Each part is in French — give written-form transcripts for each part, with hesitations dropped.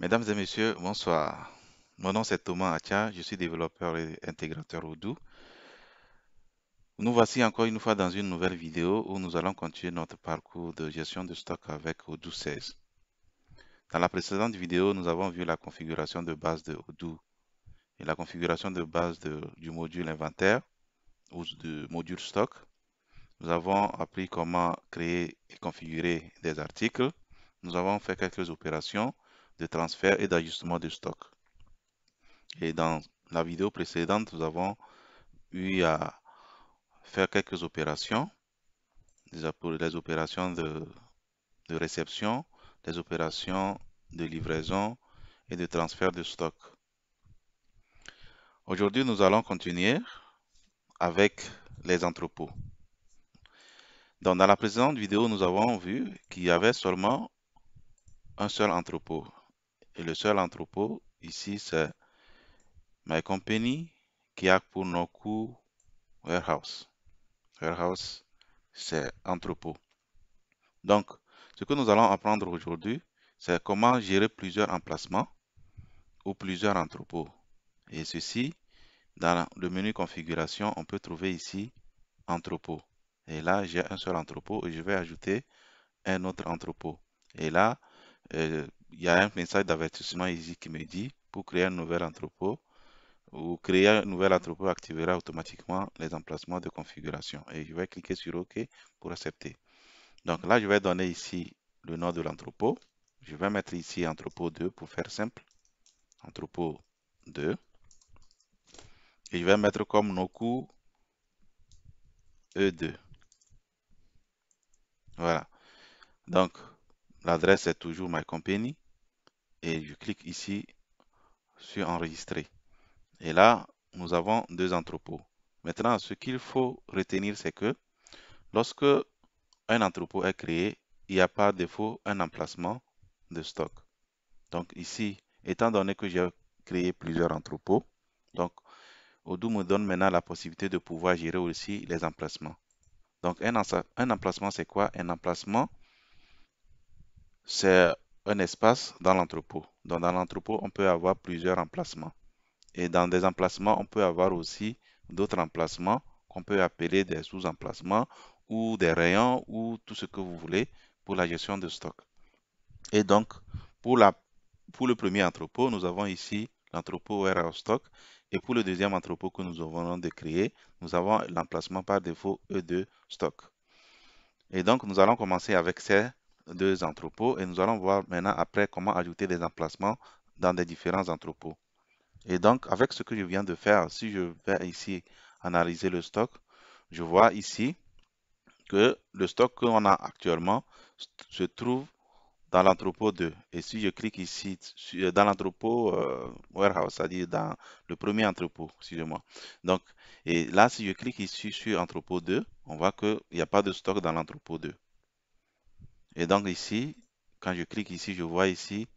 Mesdames et messieurs, bonsoir. Mon nom c'est Thomas Atia, je suis développeur et intégrateur Odoo. Nous voici encore une fois dans une nouvelle vidéo où nous allons continuer notre parcours de gestion de stock avec Odoo 16. Dans la précédente vidéo, nous avons vu la configuration de base de Odoo et la configuration de base du module inventaire ou du module stock. Nous avons appris comment créer et configurer des articles. Nous avons fait quelques opérations de transfert et d'ajustement de stock. Et dans la vidéo précédente, nous avons eu à faire quelques opérations, déjà pour les opérations de réception, les opérations de livraison et de transfert de stock. Aujourd'hui, nous allons continuer avec les entrepôts. Donc, dans la précédente vidéo, nous avons vu qu'il y avait seulement un seul entrepôt. Et le seul entrepôt, ici, c'est My Company qui a pour nom coût Warehouse. Warehouse, c'est entrepôt. Donc, ce que nous allons apprendre aujourd'hui, c'est comment gérer plusieurs emplacements ou plusieurs entrepôts. Et ceci, dans le menu configuration, on peut trouver ici entrepôt. Et là, j'ai un seul entrepôt et je vais ajouter un autre entrepôt. Et là, il y a un message d'avertissement ici qui me dit pour créer un nouvel entrepôt ou créer un nouvel entrepôt activera automatiquement les emplacements de configuration. Et je vais cliquer sur OK pour accepter. Donc là, je vais donner ici le nom de l'entrepôt. Je vais mettre ici entrepôt 2 pour faire simple. Entrepôt 2. Et je vais mettre comme nos coûts E2. Voilà. Donc, l'adresse est toujours My Company. Et je clique ici sur enregistrer. Et là, nous avons deux entrepôts. Maintenant, ce qu'il faut retenir, c'est que lorsque un entrepôt est créé, il n'y a par défaut un emplacement de stock. Donc ici, étant donné que j'ai créé plusieurs entrepôts, donc Odoo me donne maintenant la possibilité de pouvoir gérer aussi les emplacements. Donc un emplacement, c'est quoi? Un emplacement, c'est un espace dans l'entrepôt. Donc dans l'entrepôt, on peut avoir plusieurs emplacements. Et dans des emplacements, on peut avoir aussi d'autres emplacements qu'on peut appeler des sous-emplacements ou des rayons ou tout ce que vous voulez pour la gestion de stock. Et donc, pour le premier entrepôt, nous avons ici l'entrepôt Warehouse Stock. Et pour le deuxième entrepôt que nous venons de créer, nous avons l'emplacement par défaut E2 Stock. Et donc, nous allons commencer avec ces deux entrepôts et nous allons voir maintenant après comment ajouter des emplacements dans des différents entrepôts. Et donc, avec ce que je viens de faire, si je vais ici analyser le stock, je vois ici que le stock qu'on a actuellement se trouve dans l'entrepôt 2. Et si je clique ici dans l'entrepôt warehouse, c'est-à-dire dans le premier entrepôt, excusez-moi. Donc, et là, si je clique ici sur entrepôt 2, on voit qu'il n'y a pas de stock dans l'entrepôt 2. Et donc ici, quand je clique ici, je vois ici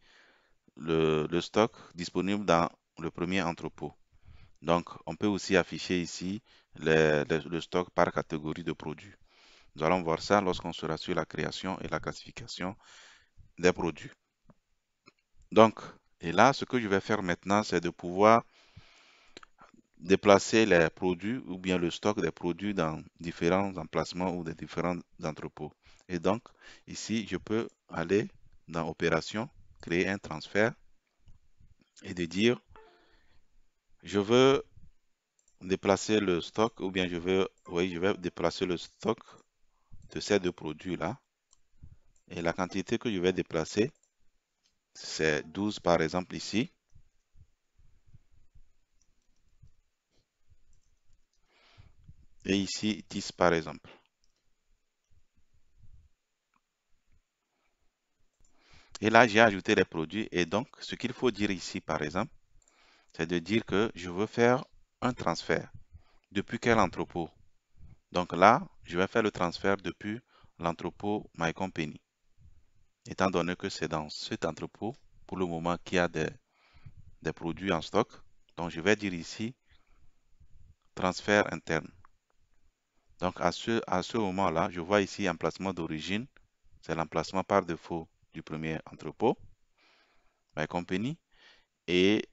le stock disponible dans le premier entrepôt. Donc, on peut aussi afficher ici le stock par catégorie de produits. Nous allons voir ça lorsqu'on sera sur la création et la classification des produits. Donc, et là, ce que je vais faire maintenant, c'est de pouvoir déplacer les produits ou bien le stock des produits dans différents emplacements ou des différents entrepôts. Et donc, ici, je peux aller dans Opération, créer un transfert et de dire, je veux déplacer le stock ou bien je vais déplacer le stock de ces deux produits-là. Et la quantité que je vais déplacer, c'est 12 par exemple ici. Et ici, 10 par exemple. Et là, j'ai ajouté les produits. Et donc, ce qu'il faut dire ici, par exemple, c'est de dire que je veux faire un transfert. Depuis quel entrepôt? Donc là, je vais faire le transfert depuis l'entrepôt My Company. Étant donné que c'est dans cet entrepôt, pour le moment, qu'il y a des produits en stock. Donc, je vais dire ici, transfert interne. Donc, à ce moment-là, je vois ici emplacement d'origine. C'est l'emplacement par défaut du premier entrepôt. My Company. Et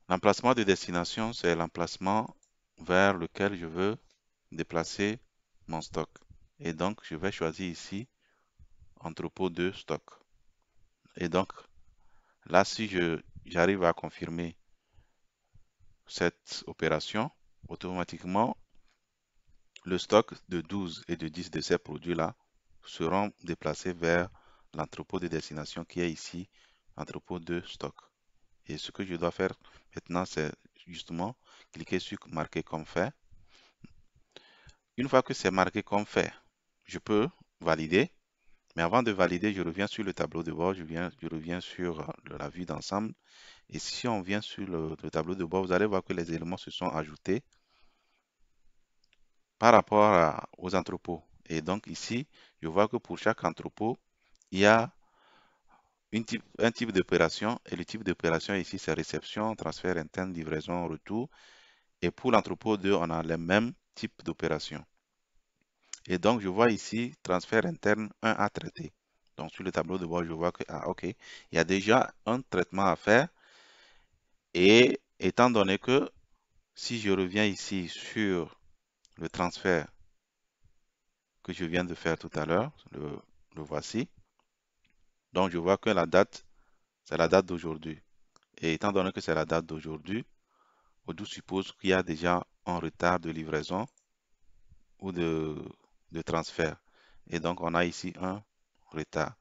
l'emplacement de destination, c'est l'emplacement vers lequel je veux déplacer mon stock. Et donc, je vais choisir ici entrepôt de stock. Et donc, là, si j'arrive à confirmer cette opération, automatiquement, le stock de 12 et de 10 de ces produits-là seront déplacés vers l'entrepôt de destination qui est ici, entrepôt de stock. Et ce que je dois faire maintenant, c'est justement cliquer sur marquer comme fait. Une fois que c'est marqué comme fait, je peux valider. Mais avant de valider, je reviens sur le tableau de bord, je reviens sur la vue d'ensemble. Et si on vient sur le tableau de bord, vous allez voir que les éléments se sont ajoutés par rapport aux entrepôts. Et donc ici, je vois que pour chaque entrepôt, il y a un type d'opération. Et le type d'opération ici, c'est réception, transfert interne, livraison, retour. Et pour l'entrepôt 2, on a les mêmes types d'opérations. Et donc, je vois ici transfert interne 1 à traiter. Donc, sur le tableau de bord, je vois que, ah, OK, il y a déjà un traitement à faire. Et étant donné que si je reviens ici sur le transfert que je viens de faire tout à l'heure, le voici. Donc, je vois que la date, c'est la date d'aujourd'hui. Et étant donné que c'est la date d'aujourd'hui, Odoo suppose qu'il y a déjà un retard de livraison ou de transfert. Et donc, on a ici un retard.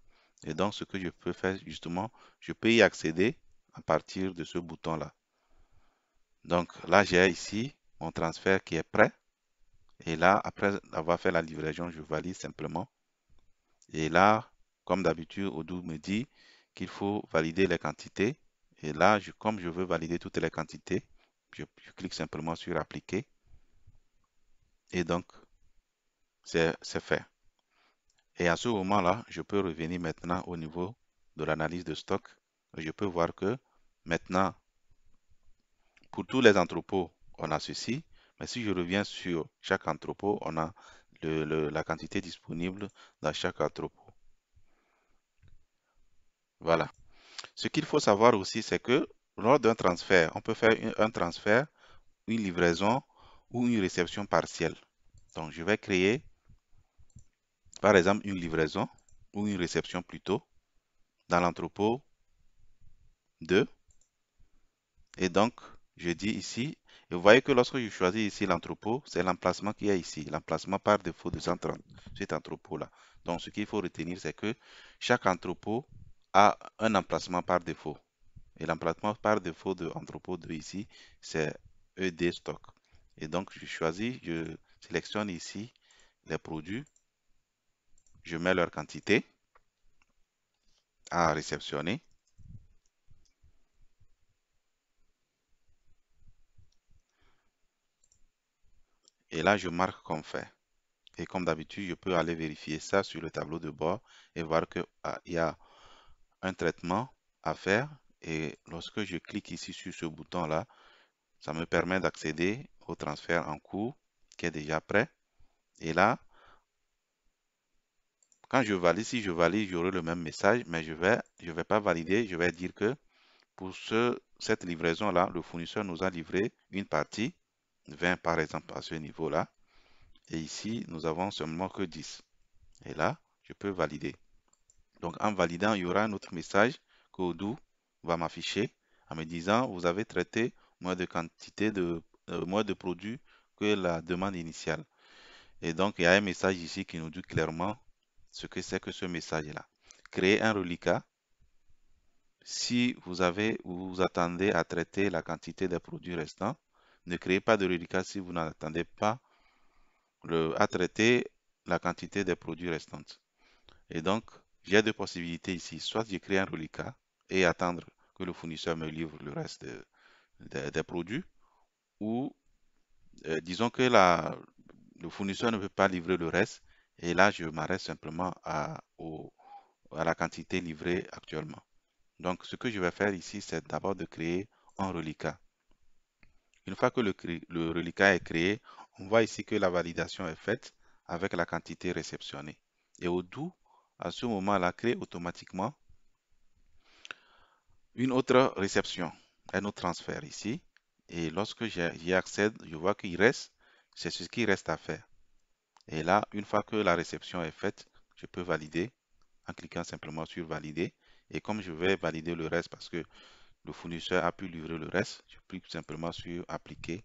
Et donc, ce que je peux faire, justement, je peux y accéder à partir de ce bouton-là. Donc, là, j'ai ici mon transfert qui est prêt. Et là, après avoir fait la livraison, je valide simplement. Et là, comme d'habitude, Odoo me dit qu'il faut valider les quantités. Et là, comme je veux valider toutes les quantités, je clique simplement sur appliquer. Et donc, c'est fait. Et à ce moment-là, je peux revenir maintenant au niveau de l'analyse de stock. Je peux voir que maintenant, pour tous les entrepôts, on a ceci. Mais si je reviens sur chaque entrepôt, on a la quantité disponible dans chaque entrepôt. Voilà. Ce qu'il faut savoir aussi, c'est que lors d'un transfert, on peut faire un transfert, une livraison ou une réception partielle. Donc, je vais créer, par exemple, une livraison ou une réception plutôt dans l'entrepôt 2. Et donc, je dis ici, et vous voyez que lorsque je choisis ici l'entrepôt, c'est l'emplacement qui est ici, l'emplacement par défaut de cet entrepôt-là. Donc, ce qu'il faut retenir, c'est que chaque entrepôt a un emplacement par défaut. Et l'emplacement par défaut de entrepôt de ici, c'est ED stock. Et donc, je choisis, je sélectionne ici les produits, je mets leur quantité à réceptionner. Et là, je marque comme fait. Et comme d'habitude, je peux aller vérifier ça sur le tableau de bord et voir qu'il y a un traitement à faire. Et lorsque je clique ici sur ce bouton-là, ça me permet d'accéder au transfert en cours qui est déjà prêt. Et là, quand je valide, si je valide, j'aurai le même message, mais je vais pas valider. Je vais dire que pour cette livraison-là, le fournisseur nous a livré une partie, 20 par exemple à ce niveau-là. Et ici, nous avons seulement que 10. Et là, je peux valider. Donc, en validant, il y aura un autre message que Odoo va m'afficher en me disant, vous avez traité moins de produits que la demande initiale. Et donc, il y a un message ici qui nous dit clairement ce que c'est que ce message-là. Créer un reliquat. Si vous attendez à traiter la quantité des produits restants, ne créez pas de reliquat si vous n'attendez pas à traiter la quantité des produits restants. Et donc, j'ai deux possibilités ici. Soit je crée un reliquat et attendre que le fournisseur me livre le reste des produits, ou disons que le fournisseur ne peut pas livrer le reste, et là, je m'arrête simplement à la quantité livrée actuellement. Donc, ce que je vais faire ici, c'est d'abord de créer un reliquat. Une fois que le reliquat est créé, on voit ici que la validation est faite avec la quantité réceptionnée. Et Odoo, à ce moment-là, crée automatiquement une autre réception, un autre transfert ici. Et lorsque j'y accède, je vois qu'il reste, c'est ce qui reste à faire. Et là, une fois que la réception est faite, je peux valider en cliquant simplement sur valider. Et comme je vais valider le reste parce que le fournisseur a pu livrer le reste, je clique simplement sur appliquer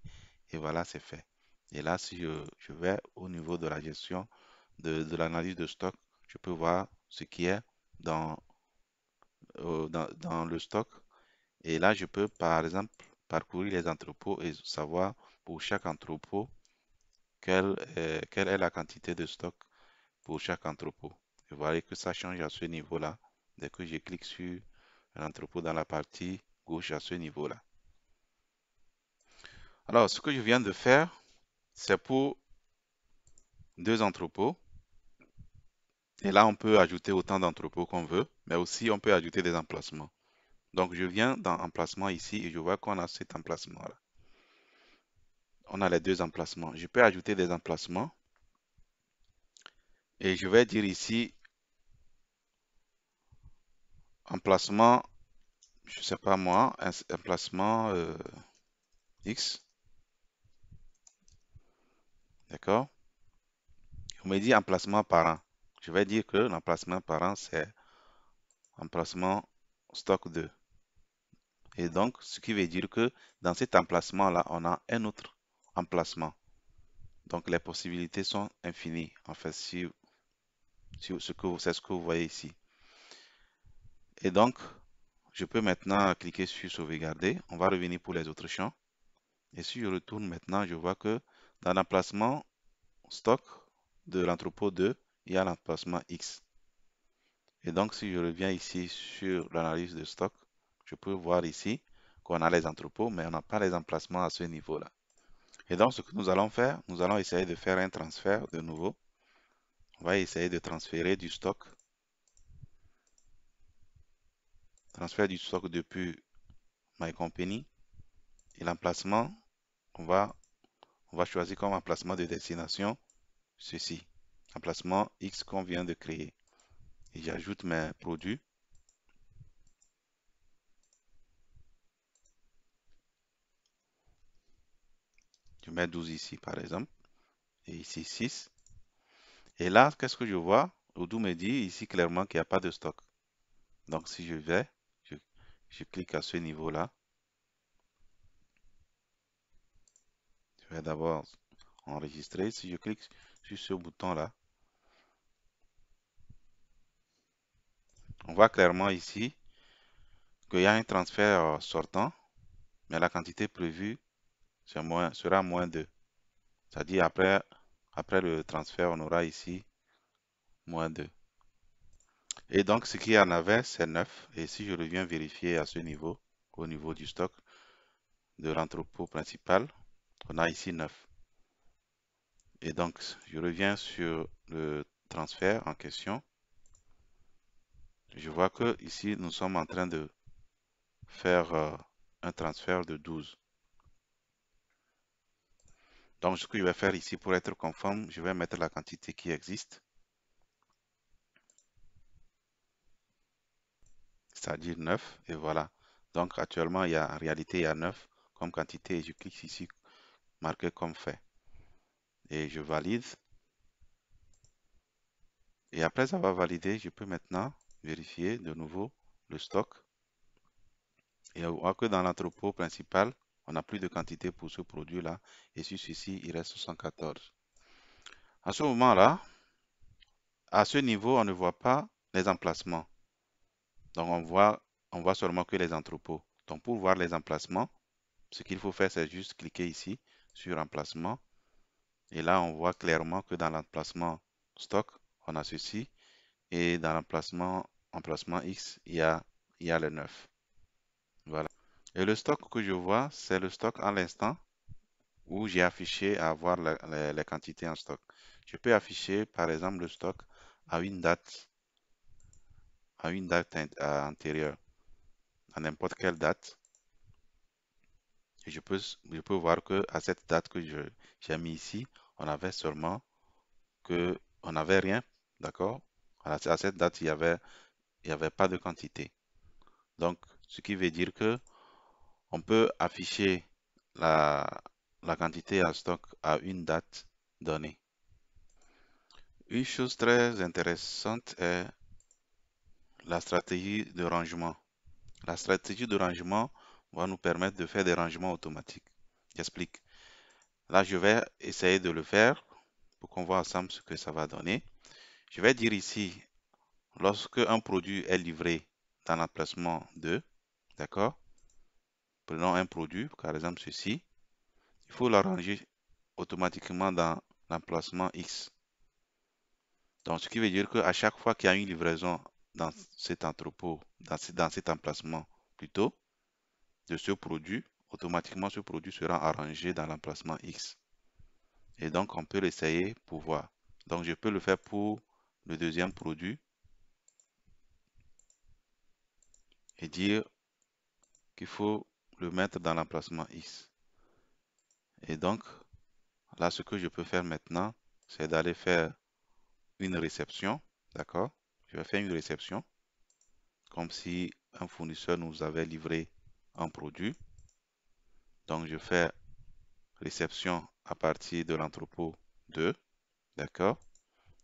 et voilà, c'est fait. Et là, si je vais au niveau de la gestion de l'analyse de stock, je peux voir ce qui est dans, dans le stock. Et là, je peux, par exemple, parcourir les entrepôts et savoir pour chaque entrepôt quelle est la quantité de stock pour chaque entrepôt. Vous voyez que ça change à ce niveau-là. Dès que je clique sur l'entrepôt dans la partie gauche à ce niveau-là. Alors, ce que je viens de faire, c'est pour deux entrepôts. Et là, on peut ajouter autant d'entrepôts qu'on veut, mais aussi on peut ajouter des emplacements. Donc, je viens dans emplacement ici et je vois qu'on a cet emplacement-là. On a les deux emplacements. Je peux ajouter des emplacements et je vais dire ici emplacement, je sais pas moi, emplacement X, d'accord? On me dit emplacement parent. Je vais dire que l'emplacement parent, c'est emplacement stock 2. Et donc, ce qui veut dire que dans cet emplacement-là, on a un autre emplacement. Donc, les possibilités sont infinies, en fait, c'est ce que vous voyez ici. Et donc, je peux maintenant cliquer sur sauvegarder. On va revenir pour les autres champs. Et si je retourne maintenant, je vois que dans l'emplacement stock de l'entrepôt 2, il y a l'emplacement X. Et donc, si je reviens ici sur l'analyse de stock, je peux voir ici qu'on a les entrepôts, mais on n'a pas les emplacements à ce niveau-là. Et donc, ce que nous allons faire, nous allons essayer de faire un transfert de nouveau. On va essayer de transférer du stock. Transfert du stock depuis My Company. Et l'emplacement, on va, on va choisir comme emplacement de destination ceci. Emplacement X qu'on vient de créer. Et j'ajoute mes produits. Je mets 12 ici, par exemple. Et ici 6. Et là, qu'est-ce que je vois? Odoo me dit ici clairement qu'il n'y a pas de stock. Donc, si je vais, je clique à ce niveau-là. Je vais d'abord enregistrer. Si je clique sur ce bouton-là, on voit clairement ici qu'il y a un transfert sortant, mais la quantité prévue sera moins 2. C'est-à-dire après le transfert, on aura ici moins 2. Et donc, ce qu'il y en avait, c'est 9. Et si je reviens vérifier à ce niveau, au niveau du stock de l'entrepôt principal, on a ici 9. Et donc, je reviens sur le transfert en question. Je vois que ici, nous sommes en train de faire un transfert de 12. Donc, ce que je vais faire ici pour être conforme, je vais mettre la quantité qui existe, c'est-à-dire 9, et voilà. Donc, actuellement, en réalité, il y a 9 comme quantité, et je clique ici, marquer comme fait. Et je valide. Et après avoir validé, je peux maintenant vérifier de nouveau le stock. Et on voit que dans l'entrepôt principal, on n'a plus de quantité pour ce produit-là. Et sur ceci, il reste 74. À ce moment-là, à ce niveau, on ne voit pas les emplacements. Donc, on voit seulement que les entrepôts. Donc, pour voir les emplacements, ce qu'il faut faire, c'est juste cliquer ici sur emplacement. Et là, on voit clairement que dans l'emplacement stock, on a ceci. Et dans emplacement X, il y a le 9. Voilà. Et le stock que je vois, c'est le stock à l'instant où j'ai affiché à voir les quantités en stock. Je peux afficher, par exemple, le stock à une date antérieure, à n'importe quelle date. Et je peux voir que à cette date que j'ai mis ici, on avait seulement on n'avait rien, d'accord? À cette date, il y avait pas de quantité. Donc, ce qui veut dire que on peut afficher la, la quantité en stock à une date donnée. Une chose très intéressante est la stratégie de rangement. La stratégie de rangement va nous permettre de faire des rangements automatiques. J'explique. Là, je vais essayer de le faire pour qu'on voit ensemble ce que ça va donner. Je vais dire ici, lorsque un produit est livré dans l'emplacement 2, d'accord? Prenons un produit, par exemple ceci. Il faut l'arranger automatiquement dans l'emplacement X. Donc, ce qui veut dire qu'à chaque fois qu'il y a une livraison dans cet entrepôt, dans cet emplacement plutôt, de ce produit, automatiquement ce produit sera arrangé dans l'emplacement X. Et donc, on peut l'essayer pour voir. Donc, je peux le faire pour le deuxième produit et dire qu'il faut le mettre dans l'emplacement X. Et donc, là, ce que je peux faire maintenant, c'est d'aller faire une réception. D'accord? Je vais faire une réception comme si un fournisseur nous avait livré un produit. Donc, je fais réception à partir de l'entrepôt 2. D'accord?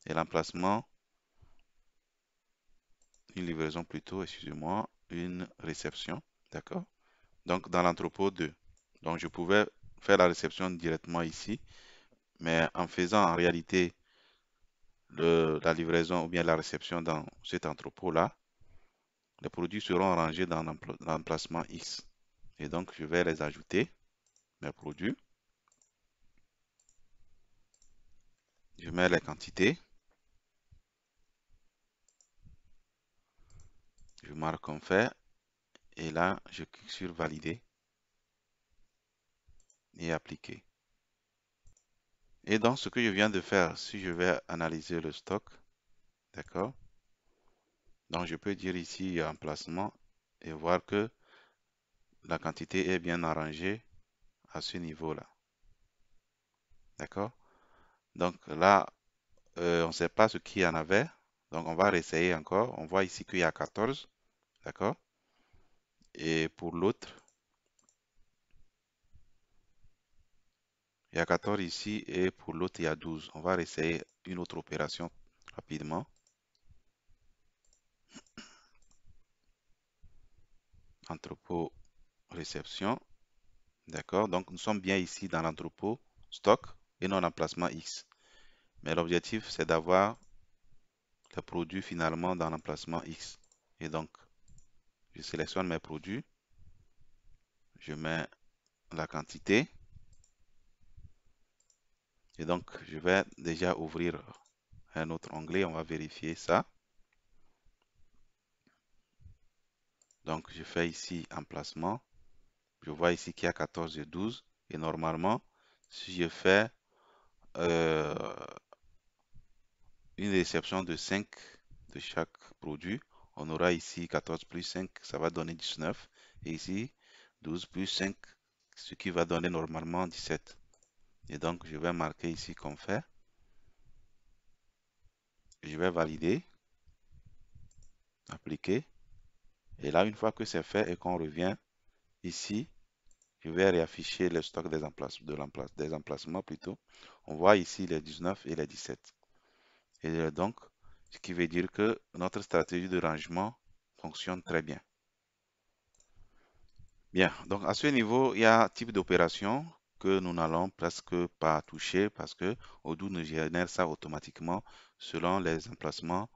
Et l'emplacement, une livraison plutôt, excusez-moi, une réception. D'accord? Donc, dans l'entrepôt 2. Donc, je pouvais faire la réception directement ici, mais en faisant en réalité la livraison ou bien la réception dans cet entrepôt-là, les produits seront rangés dans l'emplacement X. Et donc, je vais les ajouter, mes produits. Je mets les quantités. Je marque comme fait. Et là, je clique sur valider et appliquer. Et donc, ce que je viens de faire, si je vais analyser le stock, d'accord? Donc, je peux dire ici emplacement et voir que la quantité est bien arrangée à ce niveau-là. D'accord? Donc là, on ne sait pas ce qu'il y en avait. Donc, on va réessayer encore. On voit ici qu'il y a 14. D'accord? Et pour l'autre, il y a 14 ici et pour l'autre, il y a 12. On va réessayer une autre opération rapidement. Entrepôt réception. D'accord? Donc, nous sommes bien ici dans l'entrepôt stock et non emplacement X. Mais l'objectif, c'est d'avoir le produit finalement dans l'emplacement X. Et donc, je sélectionne mes produits. Je mets la quantité. Et donc, je vais déjà ouvrir un autre onglet. On va vérifier ça. Donc, je fais ici emplacement. Je vois ici qu'il y a 14 et 12. Et normalement, si je fais euh, une réception de 5 de chaque produit, on aura ici 14 plus 5, ça va donner 19. Et ici, 12 plus 5, ce qui va donner normalement 17. Et donc, je vais marquer ici comme fait. Je vais valider, appliquer. Et là, une fois que c'est fait et qu'on revient ici, je vais réafficher le stock des emplacements plutôt. On voit ici les 19 et les 17. Et donc, ce qui veut dire que notre stratégie de rangement fonctionne très bien. Bien, donc à ce niveau, il y a un type d'opération que nous n'allons presque pas toucher parce que Odoo nous génère ça automatiquement selon les emplacements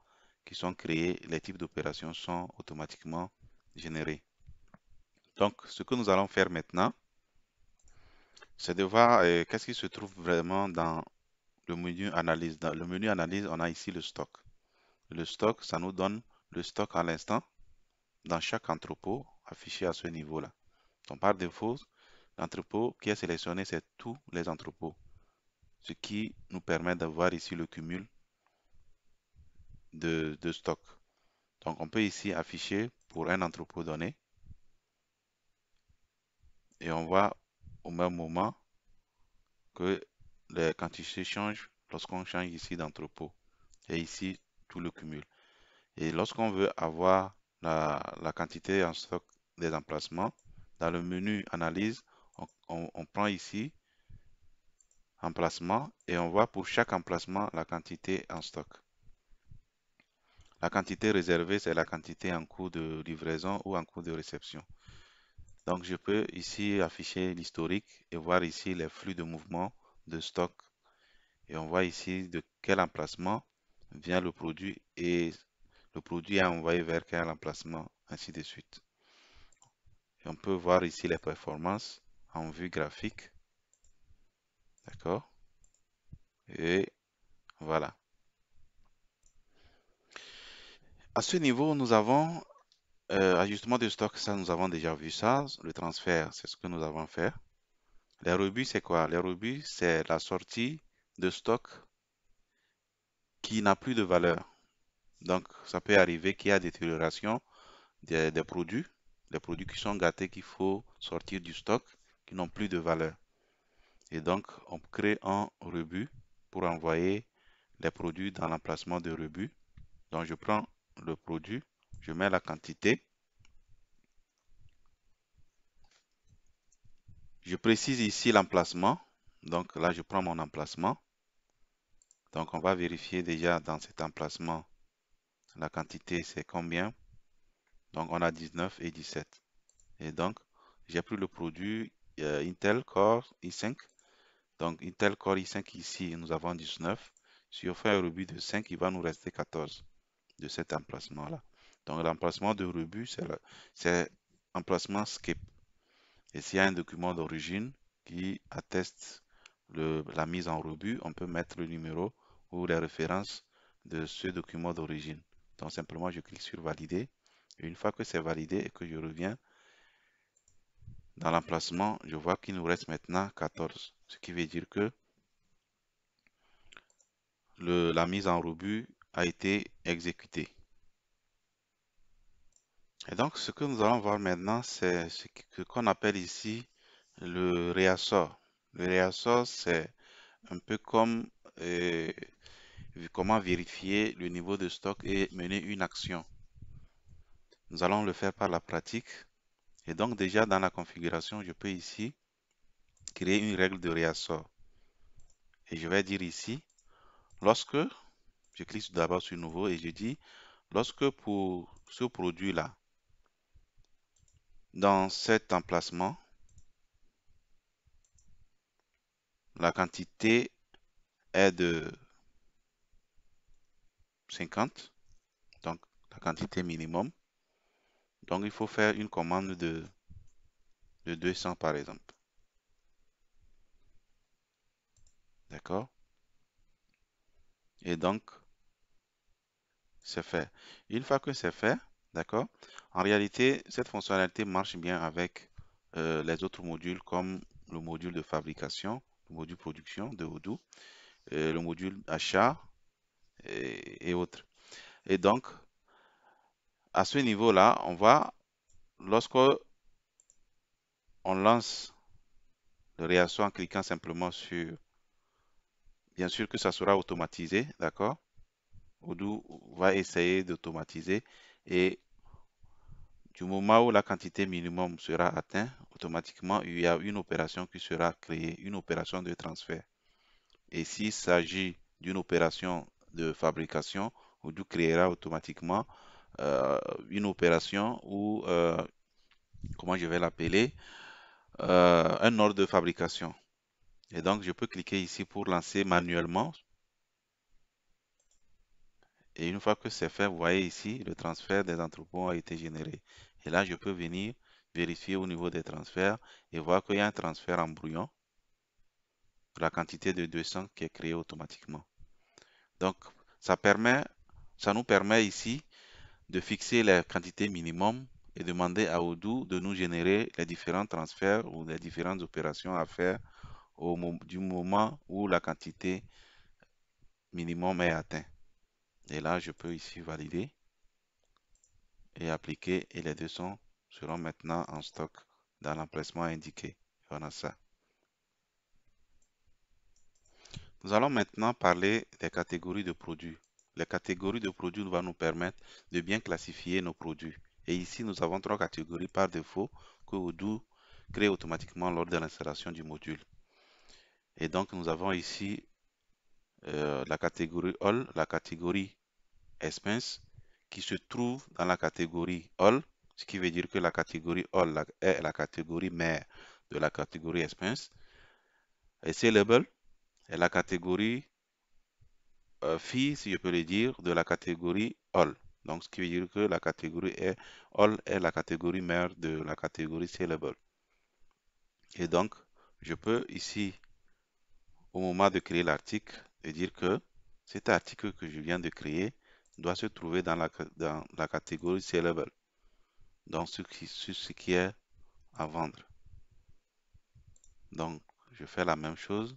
qui sont créés. Les types d'opérations sont automatiquement générés. Donc, ce que nous allons faire maintenant, c'est de voir qu'est-ce qui se trouve vraiment dans le menu analyse. Dans le menu analyse, on a ici le stock. Le stock, ça nous donne le stock à l'instant dans chaque entrepôt affiché à ce niveau-là. Donc, par défaut, l'entrepôt qui est sélectionné, c'est tous les entrepôts, ce qui nous permet d'avoir ici le cumul de stock. Donc, on peut ici afficher pour un entrepôt donné et on voit au même moment que les quantités changent lorsqu'on change ici d'entrepôt et ici tout le cumul. Et lorsqu'on veut avoir la quantité en stock des emplacements. Dans le menu analyse, on prend ici emplacement et on voit pour chaque emplacement la quantité en stock. La quantité réservée, c'est la quantité en cours de livraison ou en cours de réception. Donc, je peux ici afficher l'historique et voir ici les flux de mouvement de stock. Et on voit ici de quel emplacement vient le produit et le produit est envoyé vers quel emplacement, ainsi de suite. Et on peut voir ici les performances en vue graphique. D'accord? Et voilà. À ce niveau, nous avons ajustement de stock, ça nous avons déjà vu ça. Le transfert, c'est ce que nous avons fait. Les rebuts, c'est quoi? Les rebuts, c'est la sortie de stock qui n'a plus de valeur. Donc, ça peut arriver qu'il y a détérioration des produits, les produits qui sont gâtés qu'il faut sortir du stock, qui n'ont plus de valeur. Et donc, on crée un rebut pour envoyer les produits dans l'emplacement de rebut. Donc, je prends le produit, je mets la quantité, je précise ici l'emplacement. Donc là, je prends mon emplacement. Donc, on va vérifier déjà dans cet emplacement, la quantité, c'est combien. Donc, on a 19 et 17. Et donc, j'ai pris le produit Intel Core i5. Donc, Intel Core i5 ici, nous avons 19. Si on fait un rebut de 5, il va nous rester 14 de cet emplacement-là. Donc, l'emplacement de rebut, c'est emplacement skip. Et s'il y a un document d'origine qui atteste la mise en rebut, on peut mettre le numéro ou les références de ce document d'origine. Donc, simplement, je clique sur valider. Et une fois que c'est validé et que je reviens dans l'emplacement, je vois qu'il nous reste maintenant 14. Ce qui veut dire que la mise en rebut a été exécutée. Et donc, ce que nous allons voir maintenant, c'est ce qu'on appelle ici le réassort. Le réassort, c'est un peu comme comment vérifier le niveau de stock et mener une action. Nous allons le faire par la pratique. Et donc, déjà dans la configuration, je peux ici créer une règle de réassort. Et je vais dire ici, lorsque, je clique d'abord sur nouveau et je dis, lorsque pour ce produit-là, dans cet emplacement, la quantité est de 50, donc la quantité minimum. Donc il faut faire une commande de 200 par exemple. D'accord? Et donc, c'est fait. Une fois que c'est fait, d'accord? En réalité, cette fonctionnalité marche bien avec les autres modules comme le module de fabrication, le module production de Odoo, le module achat et autres. Et donc, à ce niveau-là, lorsque on lance le réaction en cliquant simplement sur, bien sûr que ça sera automatisé, d'accord? Odoo va essayer d'automatiser et du moment où la quantité minimum sera atteinte, automatiquement, il y a une opération qui sera créée, une opération de transfert. Et s'il s'agit d'une opération de fabrication, Odoo créera automatiquement une opération ou, comment je vais l'appeler, un ordre de fabrication. Et donc, je peux cliquer ici pour lancer manuellement. Et une fois que c'est fait, vous voyez ici, le transfert des entrepôts a été généré. Et là, je peux venir vérifier au niveau des transferts et voir qu'il y a un transfert en brouillon, la quantité de 200 qui est créée automatiquement. Donc, ça nous permet ici de fixer la quantité minimum et demander à Odoo de nous générer les différents transferts ou les différentes opérations à faire du moment où la quantité minimum est atteinte. Et là, je peux ici valider et appliquer et les 200 seront maintenant en stock dans l'emplacement indiqué. On a ça. Nous allons maintenant parler des catégories de produits. Les catégories de produits vont nous permettre de bien classifier nos produits Et ici, nous avons trois catégories par défaut que Odoo crée automatiquement lors de l'installation du module. Et donc, nous avons ici la catégorie All, la catégorie Expense, qui se trouve dans la catégorie All, ce qui veut dire que la catégorie All est la catégorie mère de la catégorie Expense. Et C-Label est la catégorie fille, si je peux le dire, de la catégorie All. Donc, ce qui veut dire que la catégorie All est la catégorie mère de la catégorie C-Label. Et donc, je peux ici, au moment de créer l'article, dire que cet article que je viens de créer doit se trouver dans la catégorie C-Label, donc ce qui est à vendre. Donc, je fais la même chose,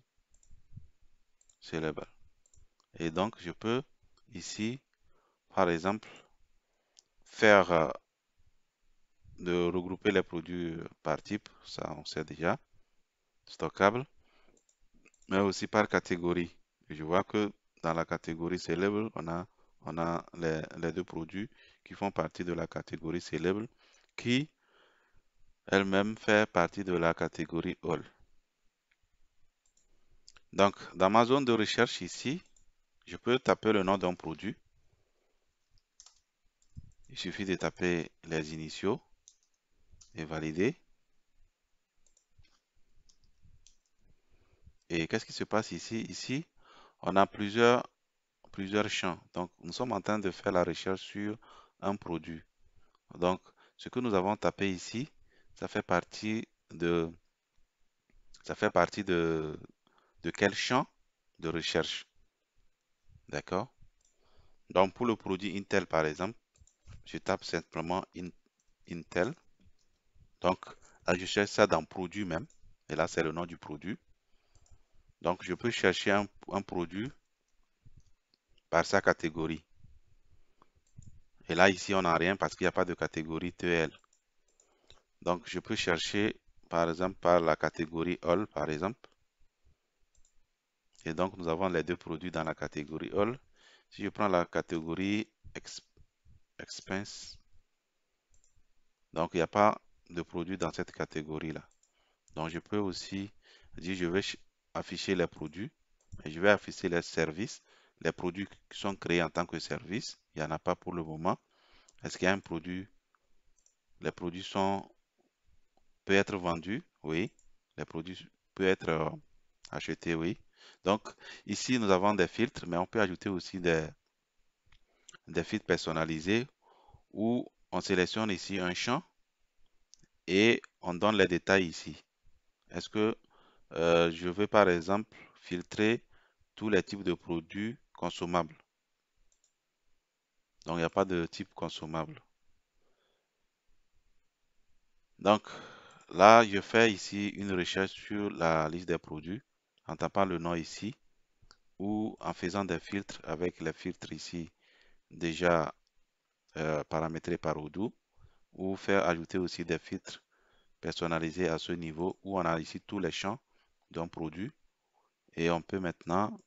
C-Label. Et donc, je peux ici, par exemple, faire de regrouper les produits par type, ça on sait déjà, stockable, mais aussi par catégorie. Je vois que dans la catégorie C-Label, on a les deux produits qui font partie de la catégorie C-Label, qui elle-même fait partie de la catégorie All. Donc, dans ma zone de recherche ici, je peux taper le nom d'un produit. Il suffit de taper les initiaux et valider. Et qu'est-ce qui se passe ici? Ici, on a plusieurs champs. Donc, nous sommes en train de faire la recherche sur un produit. Donc, ce que nous avons tapé ici, ça fait partie de, de quel champ de recherche? D'accord? Donc, pour le produit Intel, par exemple, je tape simplement Intel. Donc, là, je cherche ça dans produit même. Et là, c'est le nom du produit. Donc, je peux chercher un produit par sa catégorie. Et là, ici, on n'a rien parce qu'il n'y a pas de catégorie TL. Donc, je peux chercher, par exemple, par la catégorie All, par exemple. Et donc, nous avons les deux produits dans la catégorie All. Si je prends la catégorie Expense, donc il n'y a pas de produit dans cette catégorie-là. Donc, je peux aussi dire, je vais afficher les produits et je vais afficher les services. Les produits qui sont créés en tant que service, il n'y en a pas pour le moment. Est-ce qu'il y a un produit? Les produits peuvent être vendus, oui. Les produits peuvent être achetés, oui. Donc, ici, nous avons des filtres, mais on peut ajouter aussi des filtres personnalisés où on sélectionne ici un champ et on donne les détails ici. Est-ce que je veux, par exemple, filtrer tous les types de produits consommables? Donc, il n'y a pas de type consommable. Donc, là, je fais ici une recherche sur la liste des produits en tapant le nom ici ou en faisant des filtres avec les filtres ici déjà paramétrés par Odoo ou faire ajouter aussi des filtres personnalisés à ce niveau où on a ici tous les champs d'un produit et on peut maintenant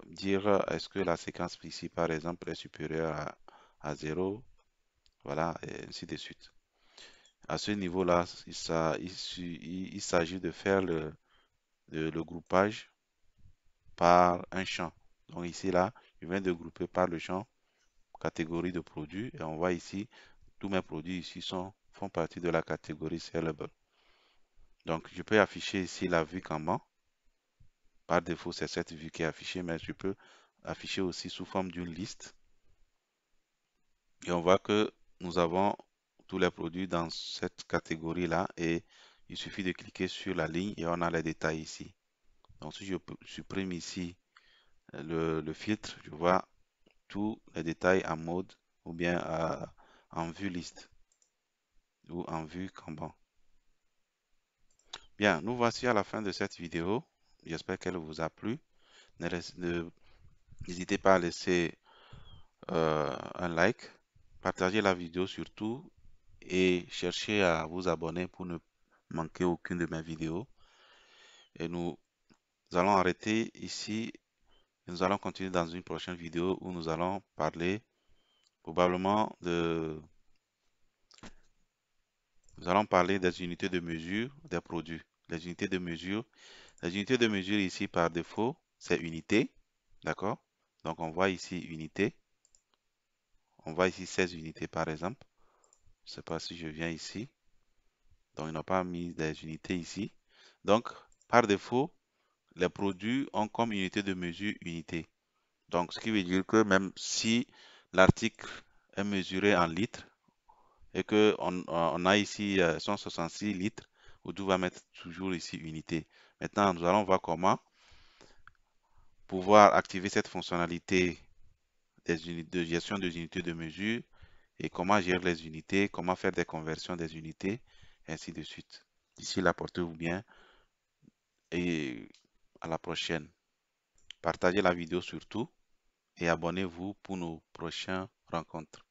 dire est-ce que la séquence ici par exemple est supérieure à 0, voilà, et ainsi de suite. À ce niveau-là, il s'agit de faire le groupage par un champ. Donc ici, là, je viens de grouper par le champ catégorie de produits et on voit ici, tous mes produits ici font partie de la catégorie Sellable. Donc, je peux afficher ici la vue Kanban. Par défaut, c'est cette vue qui est affichée, mais je peux afficher aussi sous forme d'une liste. Et on voit que nous avons tous les produits dans cette catégorie-là et il suffit de cliquer sur la ligne et on a les détails ici. Donc, si je supprime ici le filtre, je vois tous les détails en mode ou bien en vue liste ou en vue Kanban. Bien, nous voici à la fin de cette vidéo. J'espère qu'elle vous a plu. N'hésitez pas à laisser un like, partagez la vidéo surtout et cherchez à vous abonner pour ne manquer aucune de mes vidéos. Et nous allons arrêter ici. Nous allons continuer dans une prochaine vidéo où nous allons parler Probablement, nous allons parler des unités de mesure des produits. Les unités de mesure. Les unités de mesure ici, par défaut, c'est unité. D'accord? Donc, on voit ici unité. On voit ici 16 unités, par exemple. Je ne sais pas si je viens ici. Donc, ils n'ont pas mis des unités ici. Donc, par défaut, les produits ont comme unité de mesure unité. Donc, ce qui veut dire que même si l'article est mesuré en litres et qu'on a ici 166 litres, Odoo va mettre toujours ici unité. Maintenant, nous allons voir comment pouvoir activer cette fonctionnalité de gestion des unités de mesure et comment gérer les unités, comment faire des conversions des unités, ainsi de suite. D'ici là, portez-vous bien et à la prochaine. Partagez la vidéo surtout et abonnez-vous pour nos prochaines rencontres.